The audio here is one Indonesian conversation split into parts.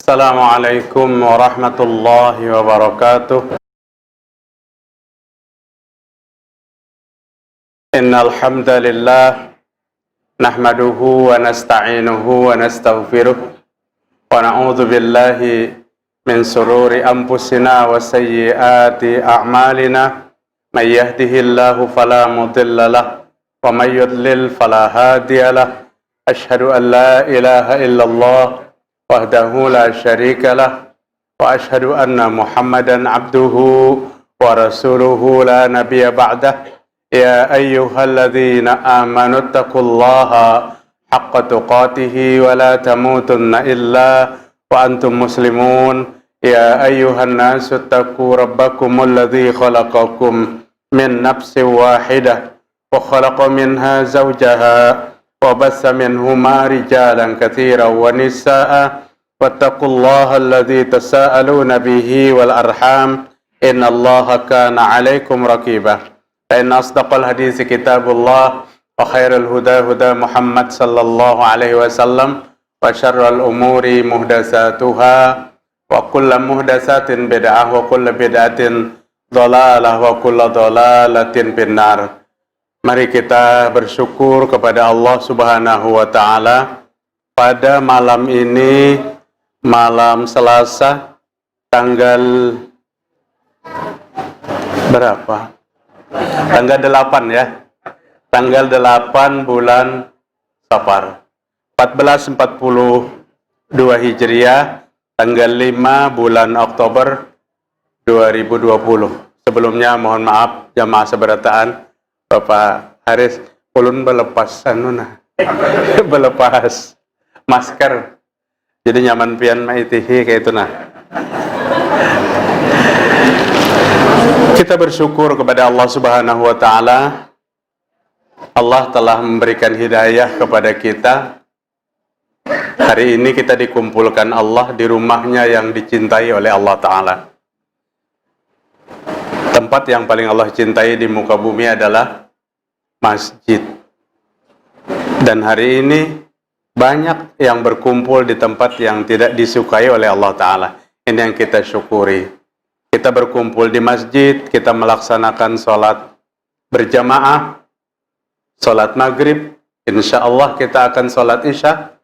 Assalamualaikum warahmatullahi wabarakatuh. Innal hamdalillah nahmaduhu wa nasta'inuhu wa nastaghfiruh wa na'udzu billahi min sururi anfusina wa sayyiati a'malina. May yahdihillahu fala mudilla lahu wa may yudlil fala hadiya lahu. Asyhadu an la ilaha illallah wahdahu la syarika lah wa asyhadu anna Muhammadan abduhu wa rasuluhu la nabiyya ba'dah. Ya ayyuhalladzina amanu taqullaha haqqa tuqatih wa la tamutunna illa wa antum muslimun. Ya ayyuhan nasu taqu rabbakumul ladzi khalaqakum min nafsin wahidah wa khalaqa minha zawjaha wa bassa minhuma rijalan katsiran wa nisaa'a wattaqullaha alladzi tasaaluna bihi wal arham innallaha kana 'alaikum raqiba. Inna asdaqal hadits kitabullah wa khairal huda huda Muhammad sallallahu alaihi wasallam wa syarrul umuri muhdatsatuha wa kullu muhdatsatin bid'ah wa kullu bid'atin dhalalah wa kullu dhalalatin finnar. Mari kita bersyukur kepada Allah Subhanahu wa Ta'ala pada malam ini, malam Selasa, tanggal berapa? Tanggal 8 ya. Tanggal 8 bulan Safar 1442 Hijriah, tanggal 5 bulan Oktober 2020. Sebelumnya mohon maaf jamaah seberataan. Bapak Haris, ulun belepas belepas masker, jadi nyaman pian maitihi kayak itu nah. Kita bersyukur kepada Allah Subhanahu wa Ta'ala. Allah telah memberikan hidayah kepada kita. Hari ini kita dikumpulkan Allah di rumahnya yang dicintai oleh Allah Ta'ala. Tempat yang paling Allah cintai di muka bumi adalah masjid. Dan hari ini banyak yang berkumpul di tempat yang tidak disukai oleh Allah Ta'ala. Ini yang kita syukuri. Kita berkumpul di masjid, kita melaksanakan sholat berjamaah, sholat maghrib, insya Allah kita akan sholat isya.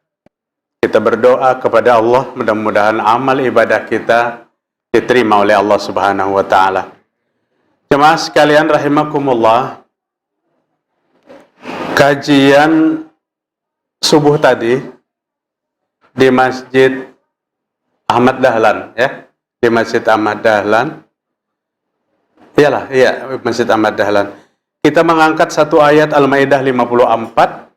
Kita berdoa kepada Allah, mudah-mudahan amal ibadah kita diterima oleh Allah Subhanahu wa Ta'ala. Jemaah sekalian rahimakumullah, kajian subuh tadi di Masjid Ahmad Dahlan ya, di Masjid Ahmad Dahlan. Masjid Ahmad Dahlan. Kita mengangkat satu ayat Al-Maidah 54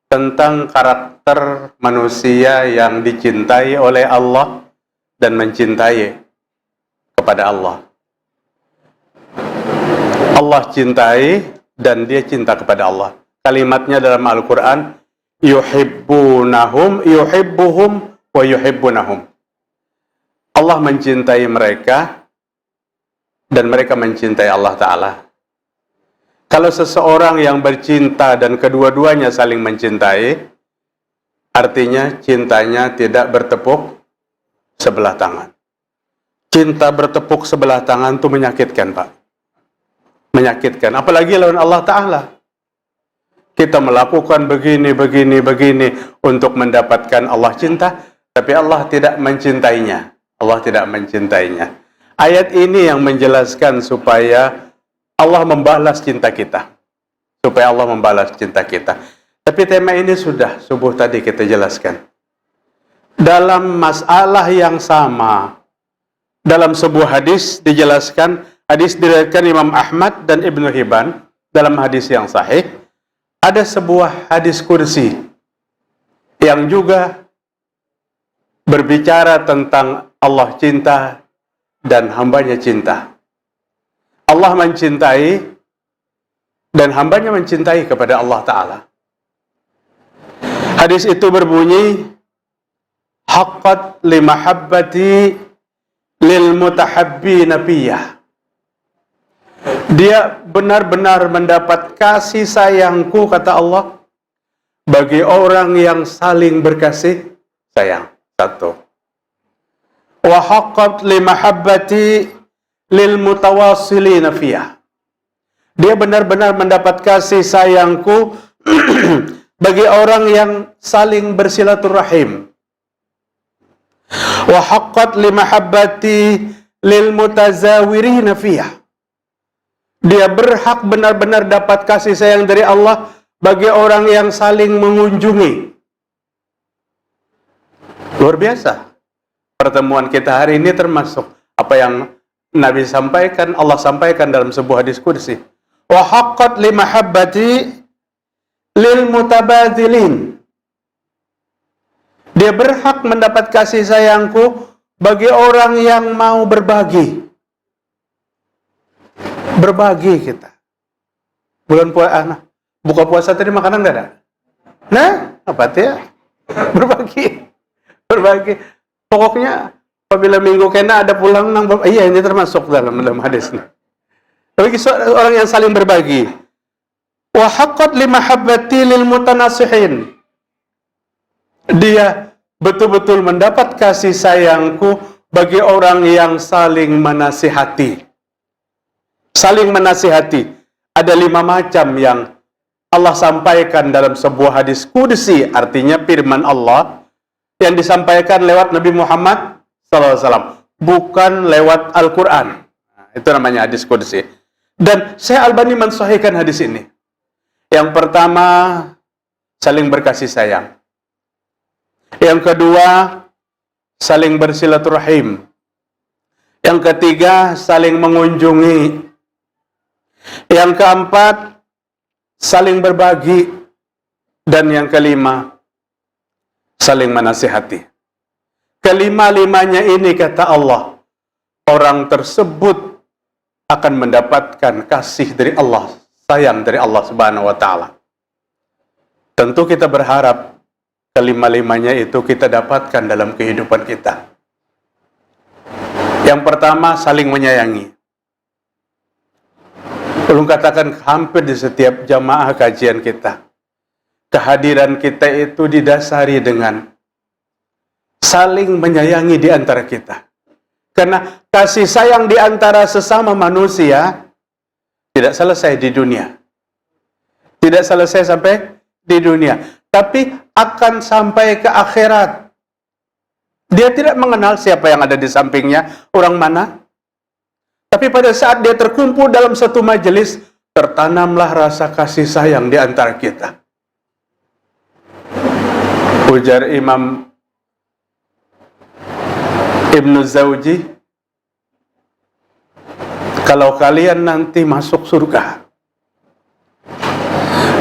tentang karakter manusia yang dicintai oleh Allah dan mencintai kepada Allah. Allah cintai dan dia cinta kepada Allah. Kalimatnya dalam Al-Quran, yuhibbuhum wa yuhibbunahum. Allah mencintai mereka dan mereka mencintai Allah Ta'ala. Kalau seseorang yang bercinta dan kedua-duanya saling mencintai, artinya cintanya tidak bertepuk sebelah tangan. Cinta bertepuk sebelah tangan itu menyakitkan, Pak. Menyakitkan, apalagi lawan Allah Ta'ala. Kita melakukan begini untuk mendapatkan Allah cinta, tapi Allah tidak mencintainya. Allah tidak mencintainya. Ayat ini yang menjelaskan supaya Allah membalas cinta kita. Supaya Allah membalas cinta kita. Tapi tema ini sudah subuh tadi kita jelaskan. Dalam masalah yang sama, dalam sebuah hadis dijelaskan, hadis diriwayatkan Imam Ahmad dan Ibnu Hibban dalam hadis yang sahih. Ada sebuah hadis kursi yang juga berbicara tentang Allah cinta dan hambanya cinta. Allah mencintai dan hambanya mencintai kepada Allah Ta'ala. Hadis itu berbunyi, haqqat limahabbati lil mutahabbina fiyah. Dia benar-benar mendapat kasih sayangku, kata Allah, bagi orang yang saling berkasih sayang. Satu. wa haqqat li mahabbati lil mutawassilina fiyah. Dia benar-benar mendapat kasih sayangku bagi orang yang saling bersilaturahim. Wa haqqat li mahabbati lil mutazawirina fiyah. Dia berhak benar-benar dapat kasih sayang dari Allah bagi orang yang saling mengunjungi. Luar biasa. Pertemuan kita hari ini termasuk apa yang Nabi sampaikan, Allah sampaikan dalam sebuah hadis qudsi. Wa haqqat li mahabbati lil mutabadzilin. Dia berhak mendapat kasih sayangku bagi orang yang mau berbagi. Berbagi kita. Bulan puasa, buka puasa tadi makanan enggak ada? Nah, apa ya? Berbagi. Berbagi. Pokoknya apabila minggu kena ada pulang nang, iya ini termasuk dalam hadis ini. Bagi orang yang saling berbagi. Wa haqqat li mahabbati lil mutanasihin. Dia betul-betul mendapat kasih sayangku bagi orang yang saling menasihati. Saling menasihati. Ada 5 macam yang Allah sampaikan dalam sebuah hadis qudsi, artinya firman Allah yang disampaikan lewat Nabi Muhammad SAW, bukan lewat Al-Quran. Itu namanya hadis qudsi. Dan Syekh Albani mensahihkan hadis ini. Yang pertama, saling berkasih sayang. Yang kedua, saling bersilaturahim. Yang ketiga, saling mengunjungi. Yang keempat, saling berbagi. Dan yang kelima, saling menasihati. Kelima-limanya ini, kata Allah, orang tersebut akan mendapatkan kasih dari Allah, sayang dari Allah Subhanahu wa Ta'ala. Tentu kita berharap kelima-limanya itu kita dapatkan dalam kehidupan kita. Yang pertama, saling menyayangi. Belum katakan hampir di setiap jamaah kajian kita, kehadiran kita itu didasari dengan saling menyayangi di antara kita. Karena kasih sayang di antara sesama manusia tidak selesai di dunia. Tidak selesai sampai di dunia. Tapi akan sampai ke akhirat. Dia tidak mengenal siapa yang ada di sampingnya, orang mana. Tapi pada saat dia terkumpul dalam satu majelis, tertanamlah rasa kasih sayang di antara kita. Ujar Imam Ibnu Zawji, kalau kalian nanti masuk surga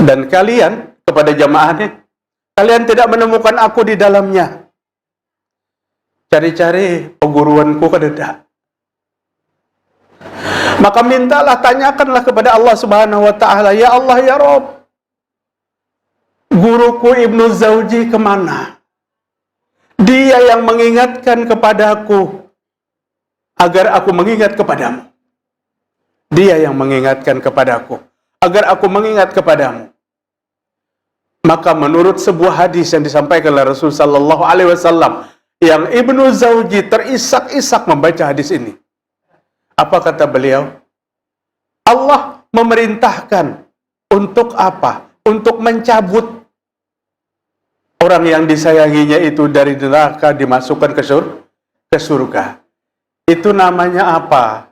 dan kalian, kepada jamaahnya, kalian tidak menemukan aku di dalamnya, cari-cari perguruanku kededa, maka mintalah, tanyakanlah kepada Allah Subhanahu wa Ta'ala, ya Allah, ya Rabb, guruku Ibnu Zawji kemana? Dia yang mengingatkan kepadaku agar aku mengingat kepadamu. Dia yang mengingatkan kepadaku agar aku mengingat kepadamu. Maka menurut sebuah hadis yang disampaikan oleh Rasul sallallahu alaihi wasallam, yang Ibnu Zawji terisak-isak membaca hadis ini. Apa kata beliau? Allah memerintahkan untuk apa? Untuk mencabut orang yang disayanginya itu dari neraka dimasukkan ke surga. Itu namanya apa?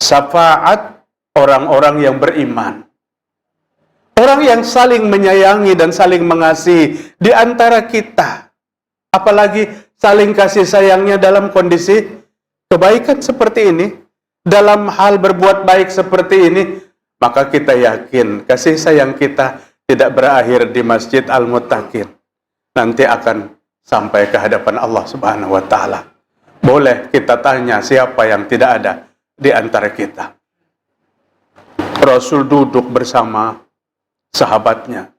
Syafaat orang-orang yang beriman. Orang yang saling menyayangi dan saling mengasihi di antara kita. Apalagi saling kasih sayangnya dalam kondisi kebaikan seperti ini, dalam hal berbuat baik seperti ini, maka kita yakin kasih sayang kita tidak berakhir di Masjid Al-Muttaqin. Nanti akan sampai ke hadapan Allah Subhanahu wa Ta'ala. Boleh kita tanya siapa yang tidak ada di antara kita. Rasul duduk bersama sahabatnya.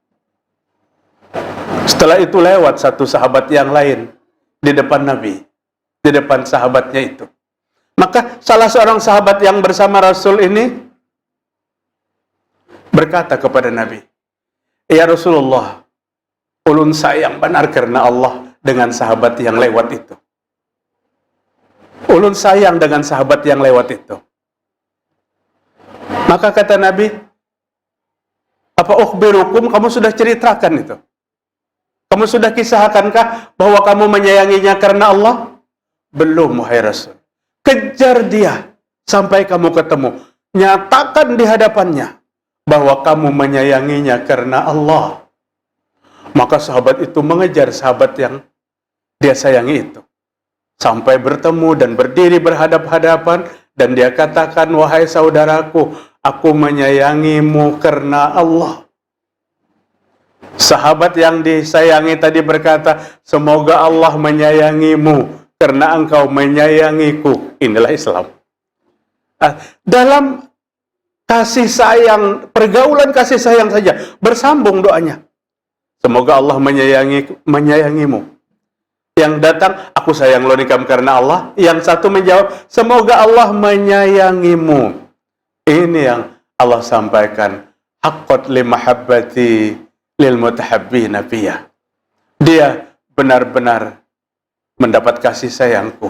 Setelah itu lewat satu sahabat yang lain di depan Nabi, di depan sahabatnya itu. Maka salah seorang sahabat yang bersama Rasul ini berkata kepada Nabi, ya Rasulullah, ulun sayang benar karena Allah dengan sahabat yang lewat itu. Ulun sayang dengan sahabat yang lewat itu. Maka kata Nabi, apa ukhbirukum, kamu sudah ceritakan itu? Kamu sudah kisahkankah bahwa kamu menyayanginya karena Allah? Belum, wahai Rasul. Kejar dia sampai kamu ketemu. Nyatakan di hadapannya bahwa kamu menyayanginya karena Allah. Maka sahabat itu mengejar sahabat yang dia sayangi itu. Sampai bertemu dan berdiri berhadap-hadapan. Dan dia katakan, wahai saudaraku, aku menyayangimu karena Allah. Sahabat yang disayangi tadi berkata, semoga Allah menyayangimu karena engkau menyayangiku. Inilah Islam. Dalam kasih sayang, pergaulan kasih sayang saja, bersambung doanya. Semoga Allah menyayangimu. Yang datang, aku sayang lo nikam karena Allah. Yang satu menjawab, semoga Allah menyayangimu. Ini yang Allah sampaikan. Haqqat li mahabbati lil mutahabbina fiyah. Dia benar-benar mendapat kasih sayangku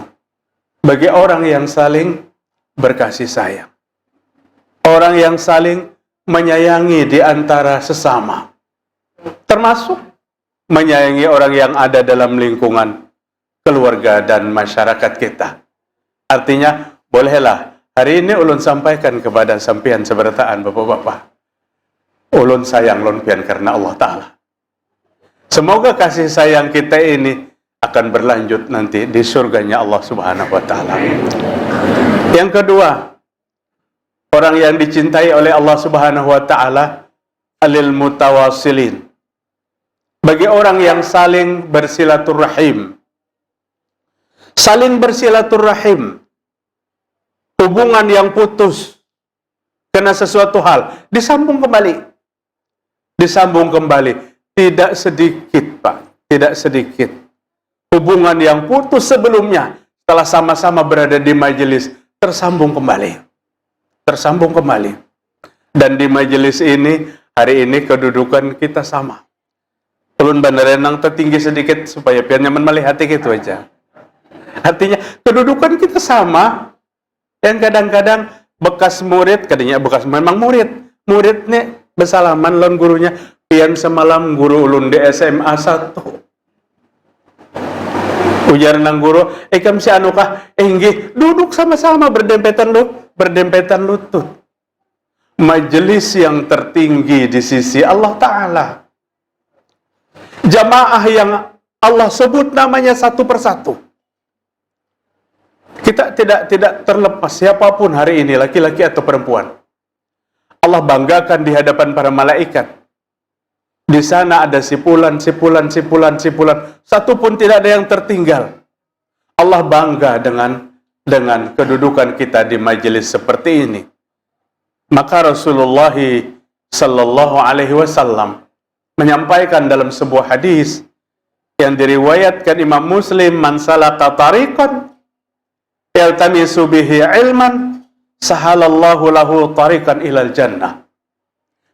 bagi orang yang saling berkasih sayang. Orang yang saling menyayangi di antara sesama. Termasuk menyayangi orang yang ada dalam lingkungan keluarga dan masyarakat kita. Artinya, bolehlah hari ini ulun sampaikan kepada sampian seberataan bapak-bapak. Ulun sayang lon pian karena Allah Ta'ala. Semoga kasih sayang kita ini akan berlanjut nanti di surganya Allah Subhanahu wa Ta'ala. Yang kedua, orang yang dicintai oleh Allah Subhanahu wa Ta'ala, alil mutawasilin. Bagi orang yang saling bersilaturahim. Saling bersilaturahim. Hubungan yang putus karena sesuatu hal, disambung kembali. Disambung kembali. Tidak sedikit, Pak. Tidak sedikit. Hubungan yang putus sebelumnya, setelah sama-sama berada di majelis, tersambung kembali. Tersambung kembali. Dan di majelis ini, hari ini kedudukan kita sama. Ulun bandarenang tertinggi sedikit supaya biar nyaman melihat gitu aja. Artinya kedudukan kita sama. Yang kadang-kadang bekas murid, kadangnya bekas memang murid. Murid nih bersalaman lawan gurunya. Pian semalam guru ulun di SMA 1. Ujar nang guru, kam si anu kah? Nggih, duduk sama-sama berdempetan lutut. Majelis yang tertinggi di sisi Allah Ta'ala. Jamaah yang Allah sebut namanya satu persatu. Kita tidak terlepas siapapun hari ini, laki-laki atau perempuan. Allah banggakan di hadapan para malaikat. Di sana ada sipulan. Satu pun tidak ada yang tertinggal. Allah bangga dengan kedudukan kita di majelis seperti ini. Maka Rasulullah sallallahu alaihi wasallam menyampaikan dalam sebuah hadis yang diriwayatkan Imam Muslim, man salaka tariqan yaltamisu bihi ilman sahalallahu lahu tariqan ilal jannah.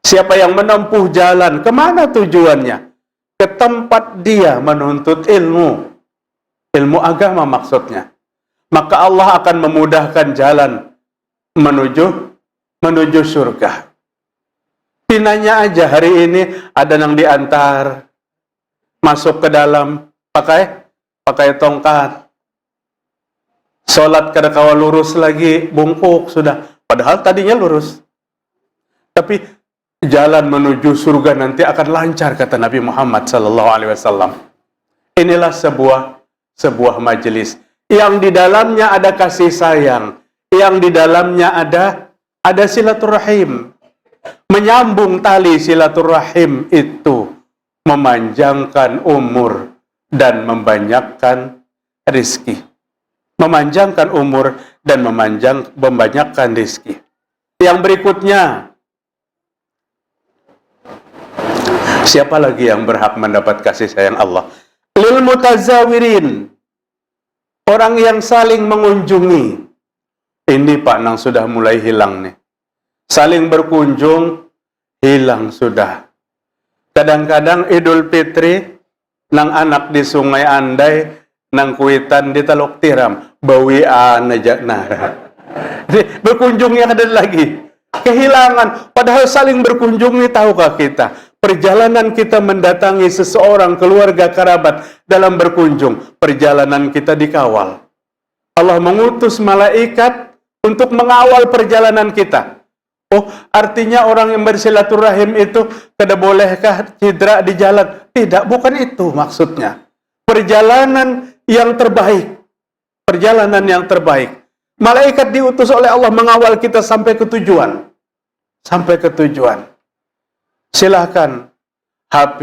Siapa yang menempuh jalan, kemana tujuannya? Ke tempat dia menuntut ilmu. Ilmu agama maksudnya. Maka Allah akan memudahkan jalan menuju surga. Pinanya aja hari ini ada yang diantar masuk ke dalam pakai tongkat. Sholat kada kawa lurus lagi, bungkuk sudah. Padahal tadinya lurus. Tapi jalan menuju surga nanti akan lancar, kata Nabi Muhammad SAW. Inilah sebuah majelis yang di dalamnya ada kasih sayang, yang di dalamnya ada silaturahim. Menyambung tali silaturahim itu memanjangkan umur dan membanyakkan rizki. Memanjangkan umur dan membanyakkan rizki. Yang berikutnya, siapa lagi yang berhak mendapat kasih sayang Allah? Lil mutazawirin, orang yang saling mengunjungi. Ini Pak Nang sudah mulai hilang nih. Saling berkunjung, hilang sudah. Kadang-kadang Idul Fitri, nang anak di Sungai Andai, nang kuitan di Teluk Tiram. bawian aja. Nah, berkunjungnya ada lagi. Kehilangan, padahal saling berkunjung nih, tahukah kita? Perjalanan kita mendatangi seseorang, keluarga, kerabat dalam berkunjung, perjalanan kita dikawal. Allah mengutus malaikat untuk mengawal perjalanan kita. Oh, artinya orang yang bersilaturahim itu kada bolehkah cedera di jalan? Tidak, bukan itu maksudnya. Perjalanan yang terbaik. Perjalanan yang terbaik. Malaikat diutus oleh Allah mengawal kita sampai ke tujuan. Sampai ke tujuan. Silahkan HP,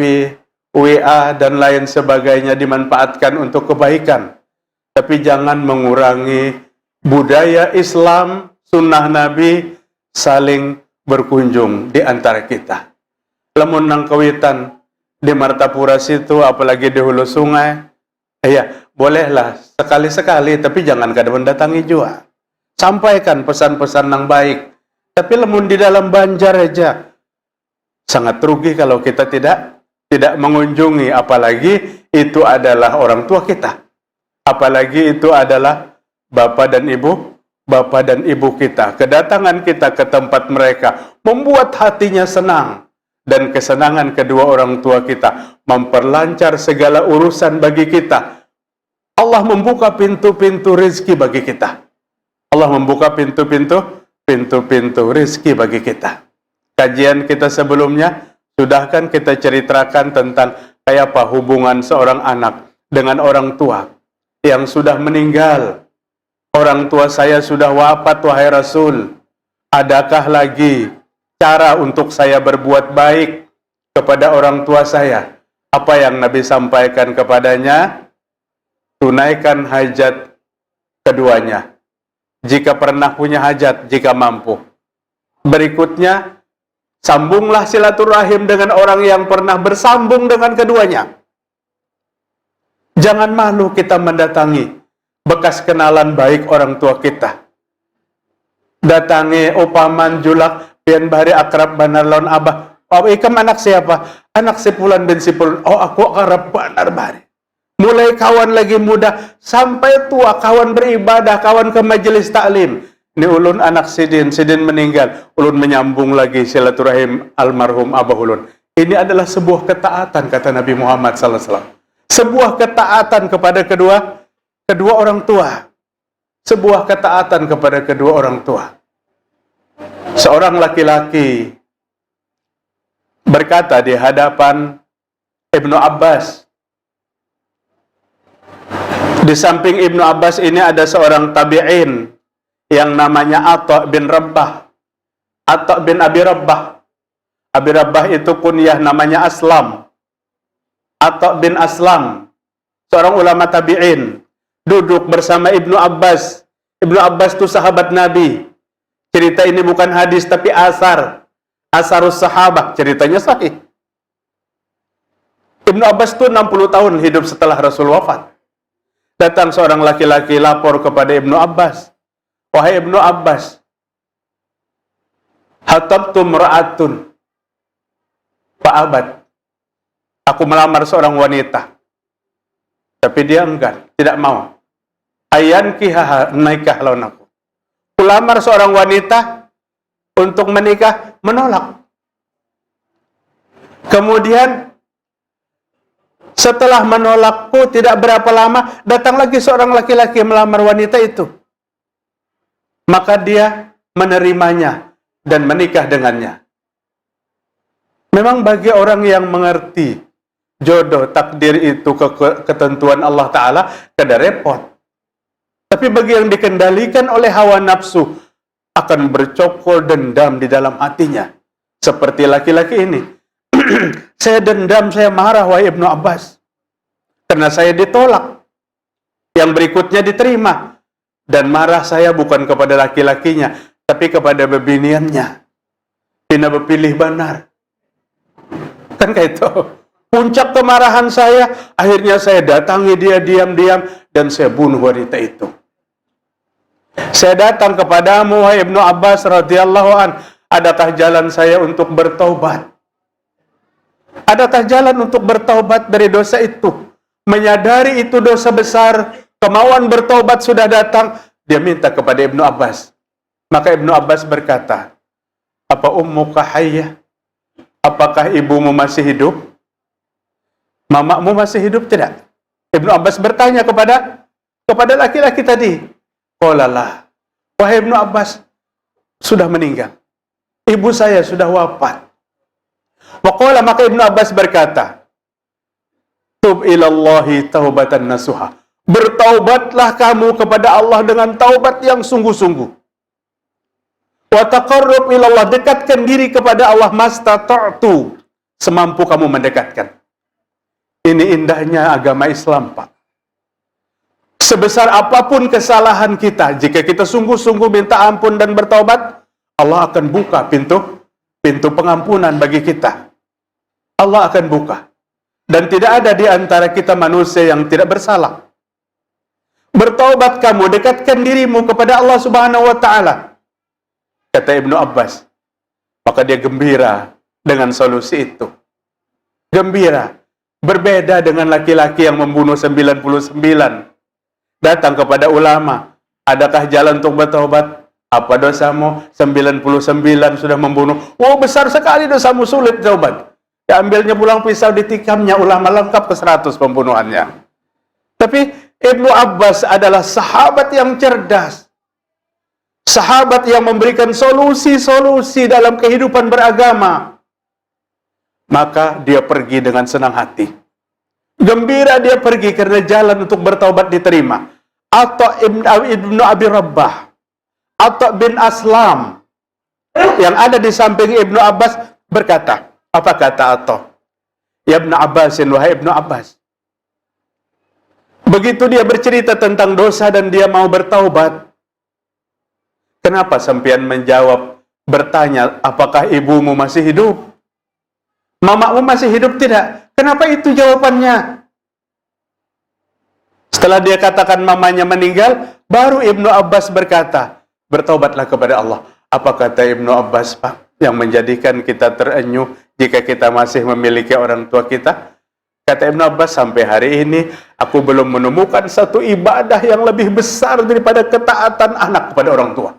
WA, dan lain sebagainya dimanfaatkan untuk kebaikan. Tapi jangan mengurangi budaya Islam, sunnah Nabi, saling berkunjung di antara kita. Lamun nang kawitan di Martapura situ, apalagi di hulu sungai, ya bolehlah sekali-sekali, tapi jangan kada mendatangi juga. Sampaikan pesan-pesan yang baik. Tapi lamun di dalam Banjar aja, sangat rugi kalau kita tidak mengunjungi, apalagi itu adalah orang tua kita. Apalagi itu adalah bapak dan ibu kita. Kedatangan kita ke tempat mereka membuat hatinya senang, dan kesenangan kedua orang tua kita memperlancar segala urusan bagi kita. Allah membuka pintu-pintu rezeki bagi kita. Allah membuka pintu-pintu rezeki bagi kita. Kajian kita sebelumnya sudah kan kita ceritakan tentang kayak apa hubungan seorang anak dengan orang tua yang sudah meninggal. Orang tua saya sudah wafat, wahai Rasul. Adakah lagi cara untuk saya berbuat baik kepada orang tua saya? Apa yang Nabi sampaikan kepadanya? Tunaikan hajat keduanya, jika pernah punya hajat, jika mampu. Berikutnya, sambunglah silaturahim dengan orang yang pernah bersambung dengan keduanya. Jangan malu kita mendatangi bekas kenalan baik orang tua kita. Datangi opaman julak pian bari akrab banar lawan abah. Oh, ikam anak siapa? Anak si Fulan bin si Fulan. Oh, aku akrab banar bari. Mulai kawan lagi muda sampai tua, kawan beribadah, kawan ke majelis taklim. Ini ulun anak sidin meninggal, ulun menyambung lagi silaturahim almarhum abah ulun. Ini adalah sebuah ketaatan, kata Nabi Muhammad SAW. Sebuah ketaatan kepada kedua orang tua. Sebuah ketaatan kepada kedua orang tua. Seorang laki-laki berkata di hadapan Ibnu Abbas. Di samping Ibnu Abbas ini ada seorang tabi'in yang namanya Atha bin Rabbah. Atha bin Abi Rabbah. Abi Rabbah itu kunyah namanya Aslam. Atha bin Aslam, seorang ulama tabi'in, duduk bersama Ibnu Abbas. Ibnu Abbas itu sahabat Nabi. Cerita ini bukan hadis tapi asarus sahabah, ceritanya sahih. Ibnu Abbas itu 60 tahun hidup setelah Rasul wafat. Datang seorang laki-laki lapor kepada Ibnu Abbas. Wahai Ibnu Abbas, hatabtu mra'atun fa'abat. Aku melamar seorang wanita, tapi dia enggan, tidak mau. Ayan kihaha, menikah lawan aku. Kulamar seorang wanita untuk menikah, menolak. Kemudian setelah menolakku tidak berapa lama, datang lagi seorang laki-laki melamar wanita itu. Maka dia menerimanya dan menikah dengannya. Memang bagi orang yang mengerti jodoh, takdir itu ketentuan Allah Ta'ala, kada repot. Tapi bagi yang dikendalikan oleh hawa nafsu, akan bercokol dendam di dalam hatinya. Seperti laki-laki ini. Saya dendam, saya marah, wahai Ibnu Abbas. Karena saya ditolak. Yang berikutnya diterima. Dan marah saya bukan kepada laki-lakinya, tapi kepada bebiniannya. Tidak berpilih benar. Kan kayak itu. Puncak kemarahan saya, akhirnya saya datangi dia diam-diam, dan saya bunuh wanita itu. Saya datang kepadamu, wahai Ibnu Abbas radhiyallahu an, adakah jalan saya untuk bertaubat? Adakah jalan untuk bertaubat dari dosa itu? Menyadari itu dosa besar, kemauan bertobat sudah datang, dia minta kepada Ibnu Abbas. Maka Ibnu Abbas berkata, apa ummuka hayyah? Apakah ibumu masih hidup? Mamamu masih hidup tidak? Ibnu Abbas bertanya kepada laki-laki tadi. Qala la. Wahai Ibnu Abbas, sudah meninggal. Ibu saya sudah wafat. Wa qala, maka Ibnu Abbas berkata, tub ilallahi taubatan nasuha. Bertaubatlah kamu kepada Allah dengan taubat yang sungguh-sungguh. Wa taqarrub ilallah, dekatkan diri kepada Allah mastata'tu, semampu kamu mendekatkan. Ini indahnya agama Islam, Pak. Sebesar apapun kesalahan kita, jika kita sungguh-sungguh minta ampun dan bertaubat, Allah akan buka pintu pengampunan bagi kita. Allah akan buka. Dan tidak ada di antara kita manusia yang tidak bersalah. Bertaubat kamu, dekatkan dirimu kepada Allah Subhanahu wa Ta'ala. Kata Ibnu Abbas. Maka dia gembira dengan solusi itu. Gembira. Berbeda dengan laki-laki yang membunuh 99. Datang kepada ulama. Adakah jalan untuk bertaubat? Apa dosamu? 99 sudah membunuh. Oh, besar sekali dosamu, sulit taubat. Diambilnya pulang pisau, ditikamnya, ulama lengkap ke 100 pembunuhannya. Tapi Ibnu Abbas adalah sahabat yang cerdas. Sahabat yang memberikan solusi-solusi dalam kehidupan beragama. Maka dia pergi dengan senang hati. Gembira dia pergi karena jalan untuk bertaubat diterima. Atau Ibnu Abi Rabbah, atau bin Aslam yang ada di samping Ibnu Abbas berkata, apa kata Atha? Ya Ibnu Abbasin, wahai Ibnu Abbas. Begitu dia bercerita tentang dosa dan dia mau bertaubat, kenapa sampean menjawab, bertanya, apakah ibumu masih hidup? Mamamu masih hidup tidak? Kenapa itu jawabannya? Setelah dia katakan mamanya meninggal, baru Ibnu Abbas berkata, bertaubatlah kepada Allah. Apa kata Ibnu Abbas, Pak, yang menjadikan kita terenyuh jika kita masih memiliki orang tua kita? Kata Ibnu Abbas, sampai hari ini aku belum menemukan satu ibadah yang lebih besar daripada ketaatan anak kepada orang tua.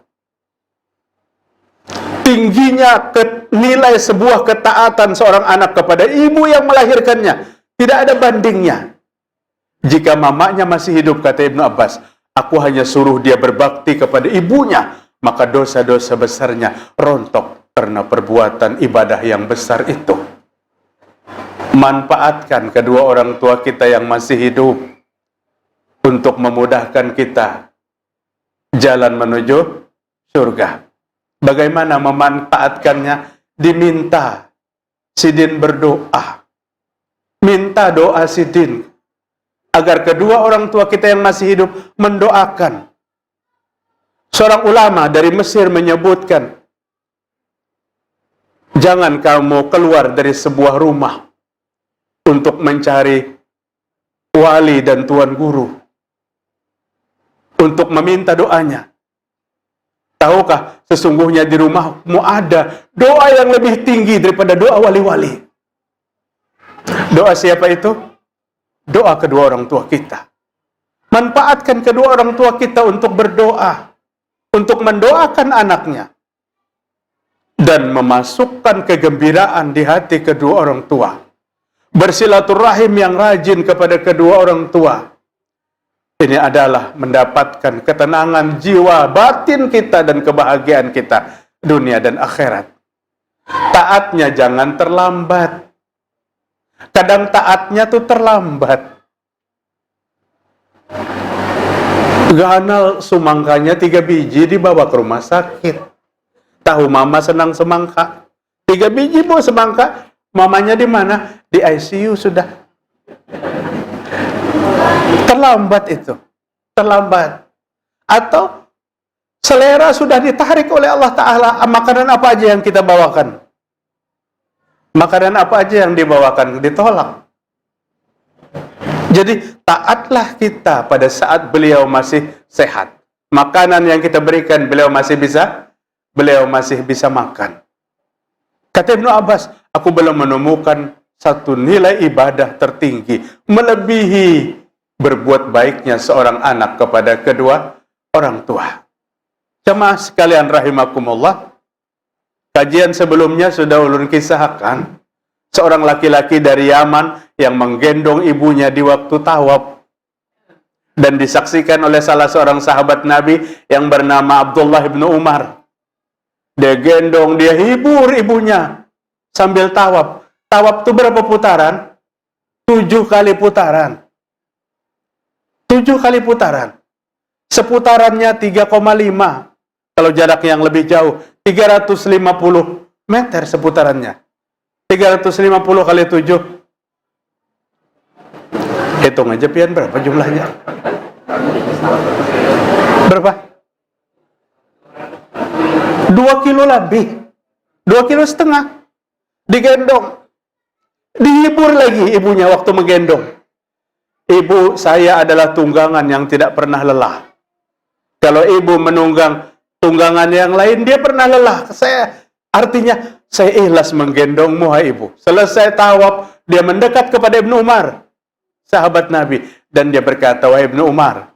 Tingginya nilai sebuah ketaatan seorang anak kepada ibu yang melahirkannya, tidak ada bandingnya. Jika mamanya masih hidup, kata Ibnu Abbas, aku hanya suruh dia berbakti kepada ibunya, maka dosa-dosa besarnya rontok karena perbuatan ibadah yang besar itu. Manfaatkan kedua orang tua kita yang masih hidup untuk memudahkan kita jalan menuju surga. Bagaimana memanfaatkannya? Diminta Sidin berdoa. Minta doa Sidin agar kedua orang tua kita yang masih hidup mendoakan. Seorang ulama dari Mesir menyebutkan, jangan kamu keluar dari sebuah rumah untuk mencari wali dan tuan guru untuk meminta doanya. Tahukah sesungguhnya di rumahmu ada doa yang lebih tinggi daripada doa wali-wali? Doa siapa itu? Doa kedua orang tua kita. Manfaatkan kedua orang tua kita untuk berdoa, untuk mendoakan anaknya, dan memasukkan kegembiraan di hati kedua orang tua. Bersilaturahim yang rajin kepada kedua orang tua. Ini adalah mendapatkan ketenangan jiwa batin kita dan kebahagiaan kita dunia dan akhirat. Taatnya jangan terlambat. Kadang taatnya tuh terlambat. Ganal semangkanya 3 biji dibawa ke rumah sakit. Tahu mama senang semangka. 3 biji bawa semangka. Mamanya di mana? Di ICU sudah. Terlambat itu. Terlambat. Atau selera sudah ditarik oleh Allah Ta'ala. Makanan apa aja yang kita bawakan? Makanan apa aja yang dibawakan? Ditolak. Jadi taatlah kita pada saat beliau masih sehat. Makanan yang kita berikan beliau masih bisa makan. Kata Ibnu Abbas, aku belum menemukan satu nilai ibadah tertinggi melebihi berbuat baiknya seorang anak kepada kedua orang tua. Jemaah sekalian rahimakumullah, kajian sebelumnya sudah ulun kisahkan seorang laki-laki dari Yaman yang menggendong ibunya di waktu tawaf, dan disaksikan oleh salah seorang sahabat Nabi yang bernama Abdullah bin Umar. Dia gendong, dia hibur ibunya sambil tawaf. Tawaf itu berapa putaran? 7 kali putaran. 7 kali putaran. Seputarannya 3,5. Kalau jarak yang lebih jauh, 350 meter seputarannya. 350 kali 7. Hitung aja pian berapa jumlahnya? Berapa? 2 kilo lebih. 2,5 kilo. Digendong. Dihibur lagi ibunya waktu menggendong. Ibu saya adalah tunggangan yang tidak pernah lelah. Kalau ibu menunggang tunggangan yang lain, dia pernah lelah. Artinya, saya ikhlas menggendongmu, hai ibu. Selesai tawaf, dia mendekat kepada Ibnu Umar, sahabat Nabi. Dan dia berkata, wahai Ibnu Umar,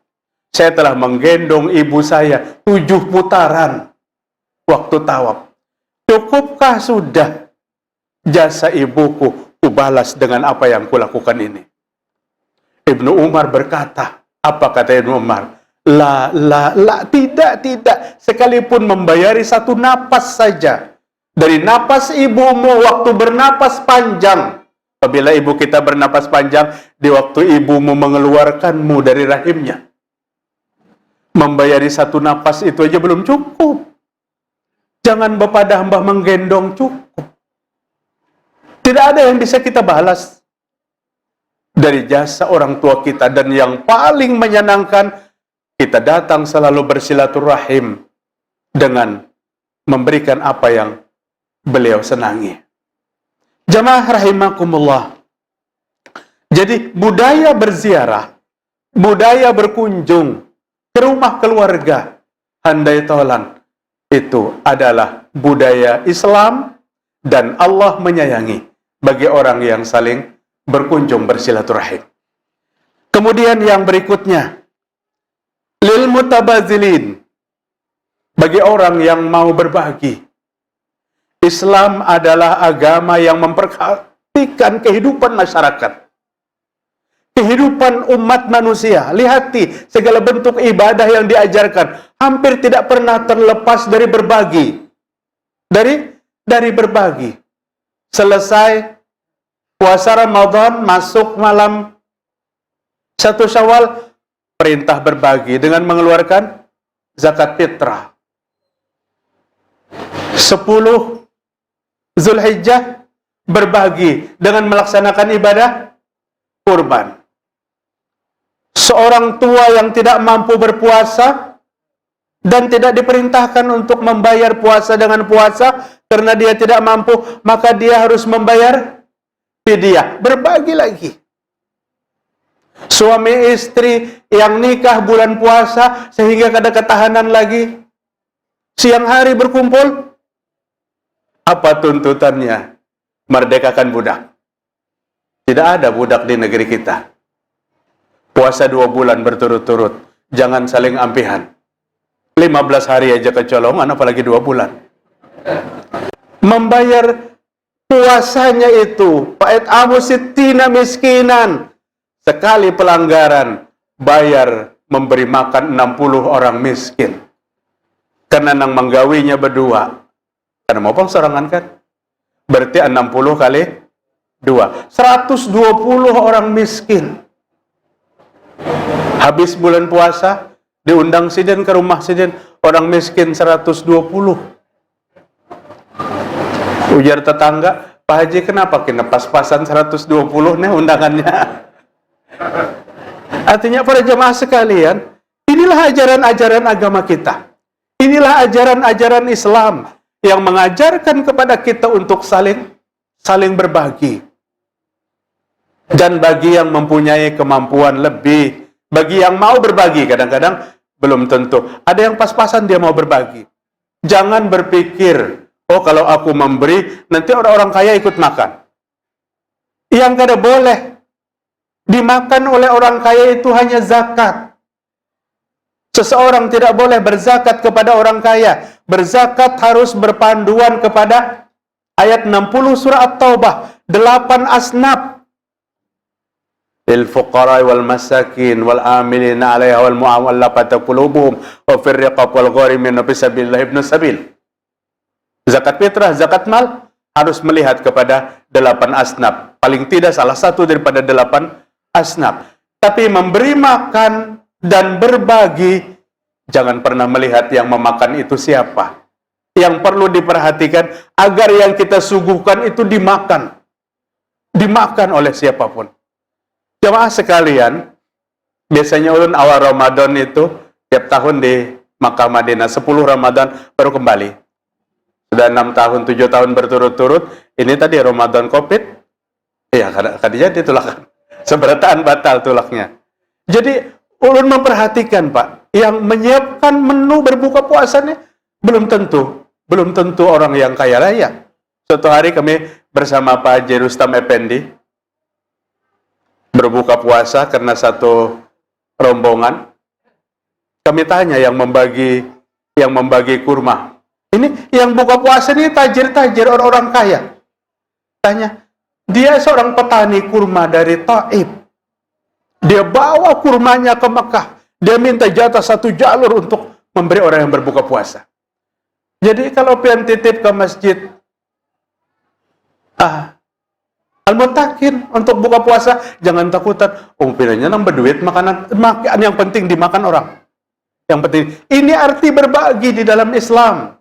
saya telah menggendong ibu saya 7 putaran waktu tawaf. Cukupkah sudah jasa ibuku kubalas dengan apa yang kulakukan ini? Ibnu Umar berkata, apa kata Ibnu Umar? La, tidak. Sekalipun membayari 1 napas saja dari napas ibumu waktu bernapas panjang. Apabila ibu kita bernapas panjang, di waktu ibumu mengeluarkanmu dari rahimnya, membayari 1 napas itu aja belum cukup. Jangan bapak hamba menggendong cukup. Tidak ada yang bisa kita balas dari jasa orang tua kita. Dan yang paling menyenangkan, kita datang selalu bersilaturahim dengan memberikan apa yang beliau senangi. Jamaah rahimakumullah. Jadi budaya berziarah, budaya berkunjung ke rumah keluarga, handai tolan, itu adalah budaya Islam dan Allah menyayangi bagi orang yang saling berkunjung bersilaturahim. Kemudian yang berikutnya, lil mutabazilin, bagi orang yang mau berbagi. Islam adalah agama yang memperhatikan kehidupan masyarakat, kehidupan umat manusia. Lihati segala bentuk ibadah yang diajarkan hampir tidak pernah terlepas dari berbagi. Dari berbagi. Selesai puasa Ramadan, masuk malam 1 Syawal, perintah berbagi dengan mengeluarkan zakat fitrah. 10 Zulhijjah, berbagi dengan melaksanakan ibadah kurban. Seorang tua yang tidak mampu berpuasa dan tidak diperintahkan untuk membayar puasa dengan puasa karena dia tidak mampu, maka dia harus membayar fidyah, berbagi lagi. Suami istri yang nikah bulan puasa sehingga ada ketahanan lagi, siang hari berkumpul. Apa tuntutannya? Merdekakan budak. Tidak ada budak di negeri kita. Puasa 2 bulan berturut-turut, jangan saling ampihan. 15 hari aja kecolongan, apalagi 2 bulan. Membayar puasanya itu, fa'id amu sittina miskinan. Sekali pelanggaran, bayar memberi makan 60 orang miskin. Karena nang menggawinya berdua. Karena mau sorangan kan? Berarti 60 kali 2. 120 orang miskin. Habis bulan puasa, diundang sidin ke rumah sidin, orang miskin 120. Ujar tetangga, Pak Haji kenapa kena pas-pasan 120 nih undangannya? Artinya para jemaah sekalian, inilah ajaran-ajaran agama kita. Inilah ajaran-ajaran Islam yang mengajarkan kepada kita untuk saling berbagi. Dan bagi yang mempunyai kemampuan lebih, bagi yang mau berbagi, kadang-kadang belum tentu. Ada yang pas-pasan dia mau berbagi. Jangan berpikir, oh kalau aku memberi, nanti orang-orang kaya ikut makan. Yang kada boleh. dimakan oleh orang kaya itu hanya zakat. Seseorang tidak boleh berzakat kepada orang kaya. Berzakat harus berpanduan kepada ayat 60 surah At-Taubah, 8 asnaf. Lil fuqara wal masakin wal amilina 'alaiha wal mu'allafati qulubuhum wa fir riqab wal gharimin fi sabilillah ibnu sabil. Zakat fitrah, zakat mal harus melihat kepada 8 asnaf. Paling tidak salah satu daripada 8 asnaf. Tapi memberi makan dan berbagi, jangan pernah melihat yang memakan itu siapa. Yang perlu diperhatikan agar yang kita suguhkan itu dimakan oleh siapapun. Jemaah sekalian, biasanya ulun awal Ramadan itu tiap tahun di Makkah Madinah 10 Ramadan baru kembali. Sudah 6 tahun, 7 tahun berturut-turut. Ini tadi Ramadan Covid. Ya, kadang jadi tulak. Seberataan batal tulaknya. Jadi ulun memperhatikan, Pak, yang menyiapkan menu berbuka puasanya belum tentu orang yang kaya raya. Suatu hari kami bersama Pak Haji Rustam Effendi berbuka puasa karena satu rombongan. Kami tanya yang membagi kurma. Ini yang buka puasa ini tajir-tajir, orang-orang kaya. Tanya, dia seorang petani kurma dari Taif. Dia bawa kurmanya ke Mekah. Dia minta jatah 1 jalur untuk memberi orang yang berbuka puasa. Jadi kalau pian titip ke masjid Al-Muntakin untuk buka puasa, jangan takutan. Pilihnya nambah duit, makanan yang penting dimakan orang. Yang penting, ini arti berbagi di dalam Islam.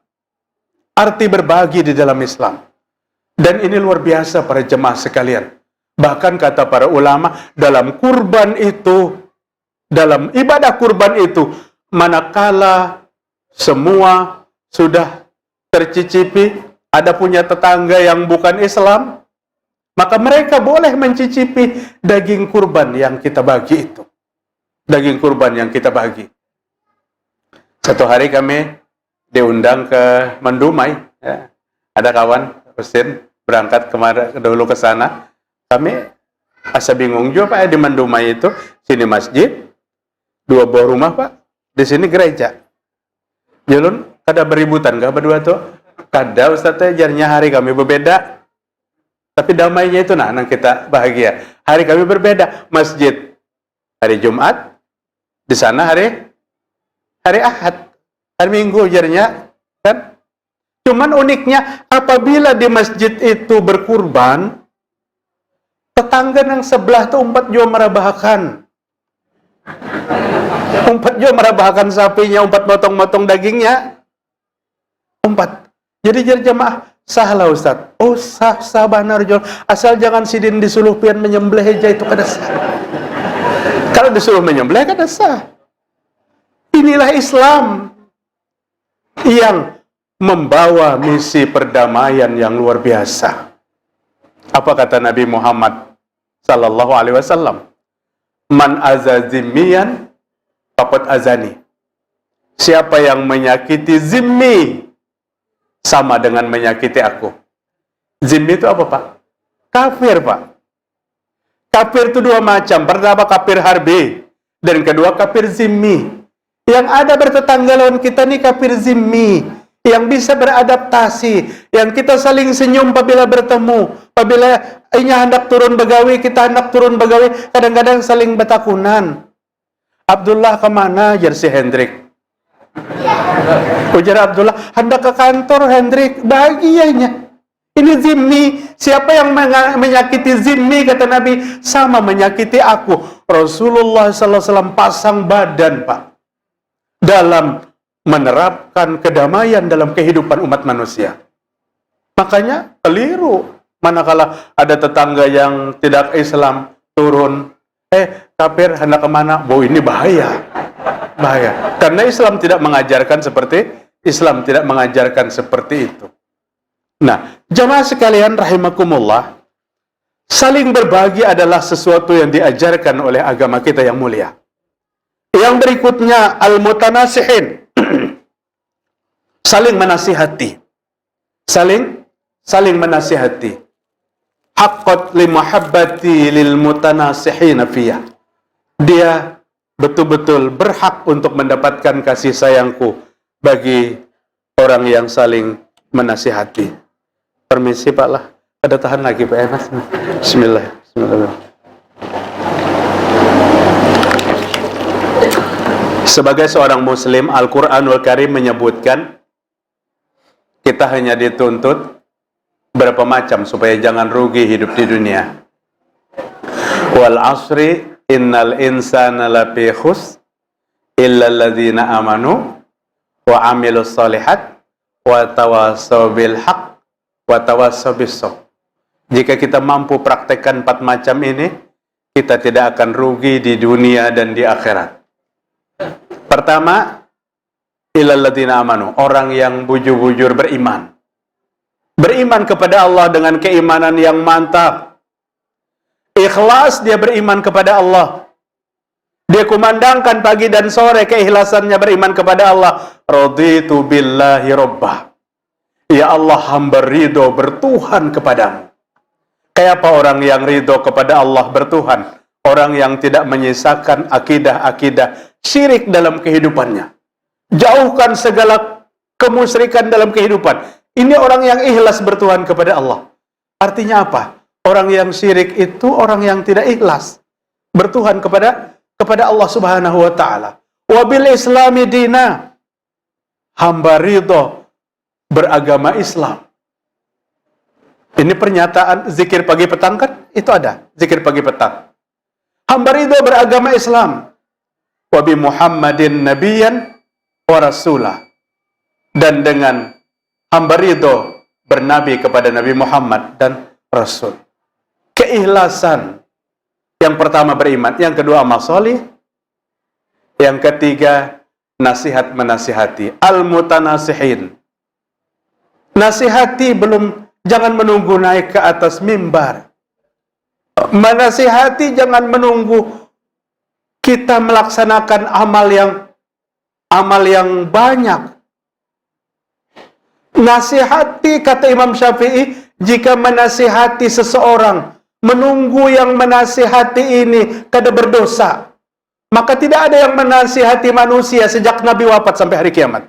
Arti berbagi di dalam Islam. Dan ini luar biasa para jemaah sekalian. Bahkan kata para ulama, dalam kurban itu, dalam ibadah kurban itu, manakala semua sudah tercicipi, ada punya tetangga yang bukan Islam, maka mereka boleh mencicipi daging kurban yang kita bagi itu. Daging kurban yang kita bagi. Satu hari kami diundang ke Mendumai. Ya. Ada kawan, Husin, berangkat dulu ke sana. Kami asa bingung juga, Pak, di Mendumai itu. Sini masjid, 2 buah rumah, Pak. Di sini gereja. Jalun, kada beributan kah berdua tuh? Kada, Ustaz, jarnya hari kami berbeda. Tapi damainya itu nang kita bahagia. Hari kami berbeda. Masjid hari Jumat, di sana hari Ahad, hari Minggu jarnya, kan? Cuman uniknya apabila di masjid itu berkurban, tetangga yang sebelah tuh umpat juga merabahkan. Umpat juga merabahkan sapinya, umpat motong-motong dagingnya. Umpat. Jadi jemaah sah lah, Ustaz. Oh, sah banar jol. Asal jangan sidin disuruh pian menyembelih aja, itu kada sah. Kalau disuruh menyembelih kada sah. Inilah Islam yang membawa misi perdamaian yang luar biasa. Apa kata Nabi Muhammad sallallahu alaihi wasallam? Man azazimian faqad azani. Siapa yang menyakiti zimmi sama dengan menyakiti aku. Zimmi itu apa, Pak? Kafir, Pak. Kafir itu 2 macam. Pertama kafir harbi, dan kedua kafir zimmi. Yang ada bertetangga lawan kita nih kafir zimmi, yang bisa beradaptasi, yang kita saling senyum apabila bertemu. Apabila inya hendak turun begawi, kita hendak turun begawi, kadang-kadang saling betakunan. Abdullah kemana? Jar si Hendrik. Ujar Abdullah, hendak ke kantor Hendrik. Bahagianya. Ini zimmi. Siapa yang menyakiti zimmi, kata Nabi, sama menyakiti aku. Rasulullah SAW pasang badan, Pak, dalam menerapkan kedamaian dalam kehidupan umat manusia. Makanya keliru manakala ada tetangga yang tidak Islam turun, kafir hendak kemana? Bahwa ini bahaya. Karena Islam tidak mengajarkan seperti itu. Nah, jamaah sekalian rahimakumullah, saling berbagi adalah sesuatu yang diajarkan oleh agama kita yang mulia. Yang berikutnya, al-mutanasihin. Saling menasihati. Saling menasihati. haqqat li muhabbati lil mutanasihina fiyah. Dia betul-betul berhak untuk mendapatkan kasih sayangku bagi orang yang saling menasihati. Permisi Pak lah, ada tahan lagi Pak Enas. Bismillah. Bismillah. Sebagai seorang muslim, Al-Quranul Karim menyebutkan kita hanya dituntut berapa macam supaya jangan rugi hidup di dunia. Wal asri innal insana lafi khusr illa alladzina amanu wa amilus solihat wa tawassaw bil haqq wa tawassaw bis sabr. Jika kita mampu praktekkan 4 macam ini, kita tidak akan rugi di dunia dan di akhirat. Pertama, illal ladzina amanu, orang yang bujur-bujur beriman. Beriman kepada Allah dengan keimanan yang mantap. Ikhlas dia beriman kepada Allah. Dia kumandangkan pagi dan sore keikhlasannya beriman kepada Allah. Raditu billahi rabbah. Ya Allah, hamba ridho bertuhan kepadamu. Kayak apa orang yang ridho kepada Allah bertuhan? Orang yang tidak menyisakan akidah-akidah syirik dalam kehidupannya. Jauhkan segala kemusyrikan dalam kehidupan. Ini orang yang ikhlas bertuhan kepada Allah. Artinya apa? Orang yang syirik itu orang yang tidak ikhlas bertuhan kepada Allah Subhanahu wa taala. Wa bil islami dina. Hamba ridho beragama Islam. Ini pernyataan zikir pagi petang kan? Itu ada, zikir pagi petang. Hamba ridho beragama Islam. Wa bi Muhammadin nabiyyan wa rasulah. Dan dengan hamba ridho bernabi kepada Nabi Muhammad dan Rasul. Keikhlasan. Yang pertama beriman, yang kedua amal solih, yang ketiga nasihat menasihati. Al-mutanasihin. Nasihati jangan menunggu naik ke atas mimbar. Menasihati jangan menunggu kita melaksanakan amal yang banyak. Nasihati, kata Imam Syafi'i, jika menasihati seseorang, menunggu yang menasihati ini kada berdosa, maka tidak ada yang menasihati manusia sejak Nabi wafat sampai hari kiamat.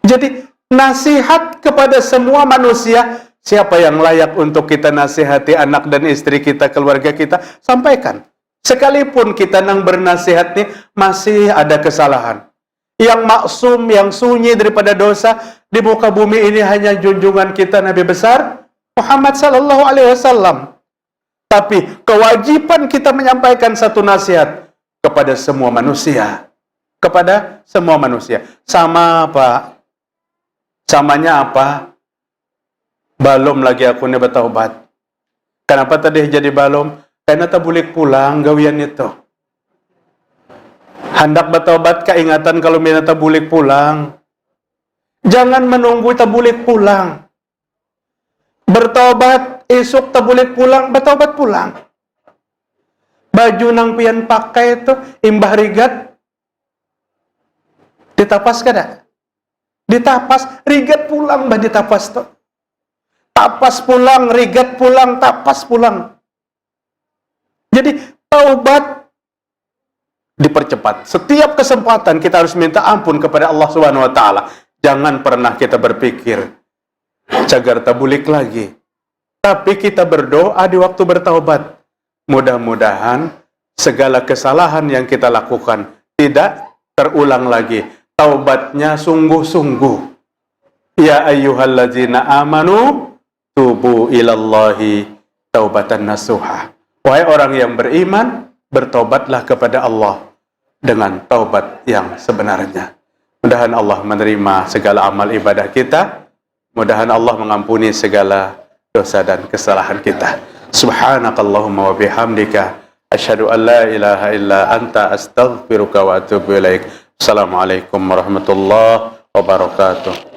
Jadi, nasihat kepada semua manusia, siapa yang layak untuk kita nasihati, anak dan istri kita, keluarga kita, sampaikan. Sekalipun kita nang bernasihat nih, masih ada kesalahan. Yang maksum, yang sunyi daripada dosa di muka bumi ini hanya junjungan kita Nabi besar Muhammad sallallahu alaihi wasallam. Tapi kewajiban kita menyampaikan satu nasihat kepada semua manusia. Kepada semua manusia. Sama Pak. Samanya apa? Balom lagi aku nih bertaubat. Kenapa tadi jadi balom? Karena tak boleh pulang gawian itu. Hendak bertobat keingatan kalau mina tabulik pulang. Jangan menunggu tabulik pulang. Bertobat esok tabulik pulang, bertobat pulang. Baju nang pian pakai itu imbah rigat. Ditapas kada? Ditapas, rigat pulang bah ditapas tuh. Tapas pulang, rigat pulang, tapas pulang. Jadi taubat dipercepat. Setiap kesempatan kita harus minta ampun kepada Allah Subhanahu wa taala. Jangan pernah kita berpikir cagar tabulik lagi. Tapi kita berdoa di waktu bertaubat. Mudah-mudahan segala kesalahan yang kita lakukan tidak terulang lagi. Taubatnya sungguh-sungguh. Ya ayyuhalladzina amanu tubu ilallahi taubatan nasuha. Wahai orang yang beriman, bertobatlah kepada Allah dengan taubat yang sebenarnya. Mudahan Allah menerima segala amal ibadah kita. Mudahan Allah mengampuni segala dosa dan kesalahan kita. Subhanakallahumma wa bihamdika asyhadu an la ilaha illa anta astaghfiruka wa atubu ilaik. Assalamualaikum warahmatullahi wabarakatuh.